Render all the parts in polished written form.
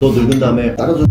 너 늙은 다음에 다른 소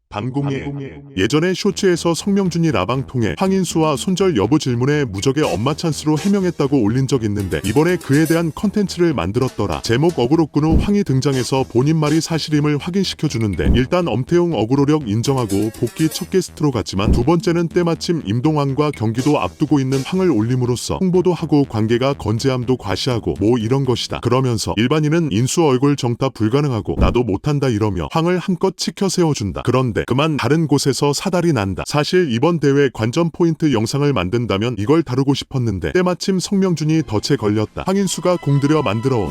방공예. 예전에 쇼츠에서 성명준이 라방 통해 황인수와 손절 여부 질문에 무적의 엄마 찬스로 해명했다고 올린 적 있는데 이번에 그에 대한 컨텐츠를 만들었더라. 제목 어그로꾼 후 황이 등장해서 본인 말이 사실임을 확인시켜주는데 일단 엄태웅 어그로력 인정하고 복귀 첫 게스트로 갔지만 두 번째는 때마침 임동환과 경기도 앞두고 있는 황을 올림으로써 홍보도 하고 관계가 건재함도 과시하고 뭐 이런 것이다. 그러면서 일반인은 인수 얼굴 정답 불가능하고 나도 못한다 이러며 황을 한껏 치켜 세워준다. 그런데 그만 다른 곳에서 사달이 난다. 사실 이번 대회 관전 포인트 영상을 만든다면 이걸 다루고 싶었는데 때마침 성명준이 덫에 걸렸다. 황인수가 공들여 만들어온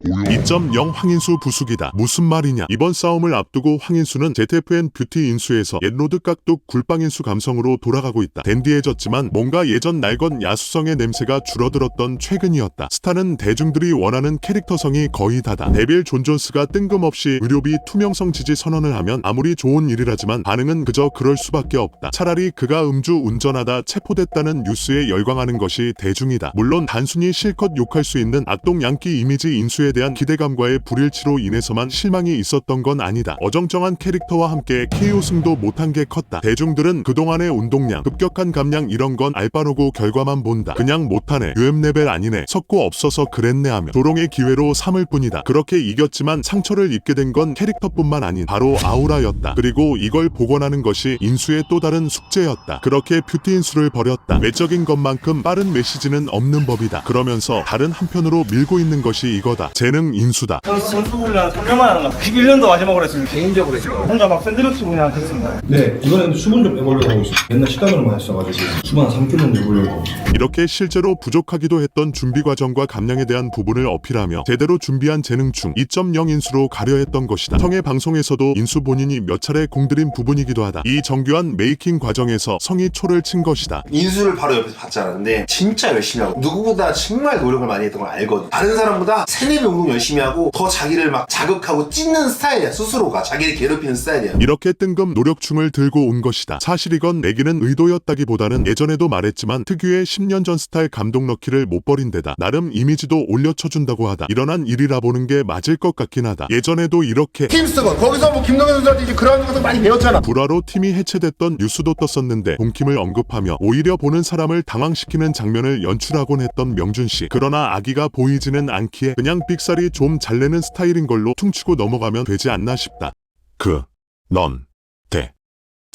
2.0 황인수 부수기다. 무슨 말이냐. 이번 싸움을 앞두고 황인수는 ZFN 뷰티 인수에서 옛로드 깍둑 굴빵인수 감성으로 돌아가고 있다. 댄디해졌지만 뭔가 예전 낡은 야수성의 냄새가 줄어들었던 최근이었다. 스타는 대중들이 원하는 캐릭터성이 거의 다다. 데빌 존 존스가 뜬금없이 의료비 투명성 지지 선언을 하면 아무리 좋은 일이라지만 반응은 그저 그럴 수밖에 없다. 차라리 그가 음주 운전하다 체포됐다는 뉴스에 열광하는 것이 대중이다. 물론 단순히 실컷 욕할 수 있는 악동 양키 이미지 인수에 대한 기대감과의 불일치로 인해서만 실망이 있었던 건 아니다. 어정쩡한 캐릭터와 함께 KO승도 못한 게 컸다. 대중들은 그동안의 운동량, 급격한 감량 이런 건 알바로고 결과만 본다. 그냥 못하네, UM 레벨 아니네, 섞고 없어서 그랬네 하며 조롱의 기회로 삼을 뿐이다. 그렇게 이겼지만 상처를 입게 된 건 캐릭터뿐만 아닌 바로 아우라였다. 그리고 이걸 복원하는 것이 인수의 또 다른 숙제였다. 그렇게 뷰티 인수를 벌였다. 외적인 것만큼 빠른 메시지는 없는 법이다. 그러면서 다른 한편으로 밀고 있는 것이 이거다. 재능 인수다. 선수 훈련 3년만 하는 거 91년도 마지막으로 했습니다. 개인적으로 했어요. 혼자 막 샌드위치 그냥 했습니다. 네, 이번에는 수분 좀 빼보려고 하고 있어요. 옛날 식단으로만 했어가지고 수분 한 3kg 내보려고 하고 있어요. 이렇게 실제로 부족하기도 했던 준비 과정과 감량에 대한 부분을 어필하며 제대로 준비한 재능충 2.0 인수로 가려 했던 것이다. 성의 방송에서도 인수 본인이 몇 차례 공들인 부분이기도 하다. 이 정교한 메이킹 과정에서 성이 초를 친 것이다. 인수를 바로 옆에서 봤지 않았는데 진짜 열심히 하고 누구보다 정말 노력을 많이 했던 걸 알거든. 다른 사람보다 3-4배 운동 열심히 하고 더 자기를 막 자극하고 찢는 스타일이야. 스스로가 자기를 괴롭히는 스타일이야. 이렇게 뜬금 노력충을 들고 온 것이다. 사실 이건 매기는 의도였다기보다는 예전에도 말했지만 특유의 10년 전 스타일 감동 넣기를 못 버린 데다 나름 이미지도 올려쳐준다고 하다. 일어난 일이라 보는 게 맞을 것 같긴 하다. 예전에도 이렇게 팀스건 거기서 뭐 김동현 선수한테 이제 그런 것도 많이 배웠잖아. 불화로 팀이 해체됐던 뉴스도 떴었는데 동킴을 언급하며 오히려 보는 사람을 당황시키는 장면을 연출하곤 했던 명준씨. 그러나 아기가 보이지는 않기에 그냥 삑사리 좀 잘 내는 스타일인 걸로 퉁치고 넘어가면 되지 않나 싶다.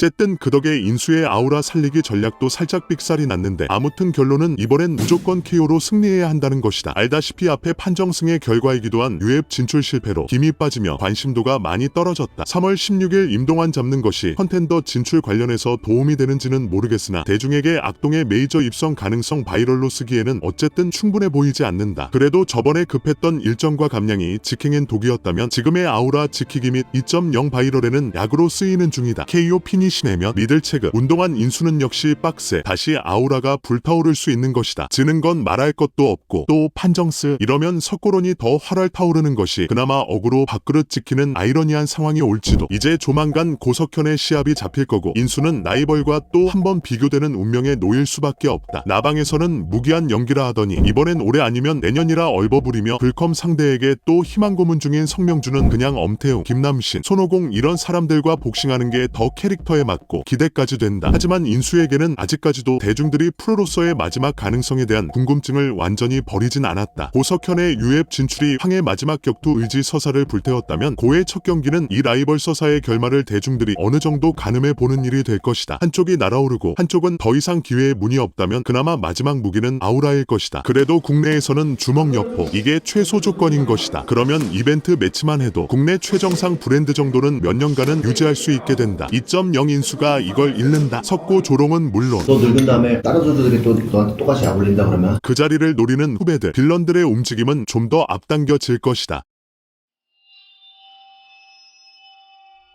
어쨌든 그 덕에 인수의 아우라 살리기 전략도 살짝 삑살이 났는데 아무튼 결론은 이번엔 무조건 KO로 승리해야 한다는 것이다. 알다시피 앞에 판정승의 결과이기도 한 UF 진출 실패로 김이 빠지며 관심도가 많이 떨어졌다. 3월 16일 임동환 잡는 것이 컨텐더 진출 관련해서 도움이 되는지는 모르겠으나 대중에게 악동의 메이저 입성 가능성 바이럴로 쓰기에는 어쨌든 충분해 보이지 않는다. 그래도 저번에 급했던 일정과 감량이 직행엔 독이었다면 지금의 아우라 지키기 및 2.0 바이럴에는 약으로 쓰이는 중이다. KO 피니시 내면 미들 체급, 운동한 인수는 역시 빡세. 다시 아우라가 불타오를 수 있는 것이다. 지는 건 말할 것도 없고 또 판정스 이러면 석고론이 더 활활 타오르는 것이 그나마 어그로 밥그릇 지키는 아이러니한 상황이 올지도. 이제 조만간 고석현의 시합이 잡힐 거고 인수는 라이벌과 또 한 번 비교되는 운명에 놓일 수밖에 없다. 나방에서는 무기한 연기라 하더니 이번엔 올해 아니면 내년이라 얼버무리며 불컴 상대에게 또 희망 고문 중인 성명준은 그냥 엄태웅, 김남신, 손오공 이런 사람들과 복싱하는 게 더 캐릭터에 맞고 기대까지 된다. 하지만 인수에게는 아직까지도 대중들이 프로로서의 마지막 가능성에 대한 궁금증을 완전히 버리진 않았다. 고석현의 UF 진출이 황의 마지막 격투 의지 서사를 불태웠다면 고의 첫 경기는 이 라이벌 서사의 결말을 대중들이 어느 정도 가늠해 보는 일이 될 것이다. 한쪽이 날아오르고 한쪽은 더 이상 기회의 문이 없다면 그나마 마지막 무기는 아우라일 것이다. 그래도 국내에서는 주먹 여포 이게 최소 조건인 것이다. 그러면 이벤트 매치만 해도 국내 최정상 브랜드 정도는 몇 년간은 유지할 수 있게 된다. 2.0 인수가 이걸 잃는다. 석고 조롱은 물론 너 늙은 다음에 다른 선수들이 또 너한테 똑같이 약 올린다 그러면 그 자리를 노리는 후배들, 빌런들의 움직임은 좀 더 앞당겨질 것이다.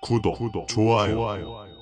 구독, 좋아요.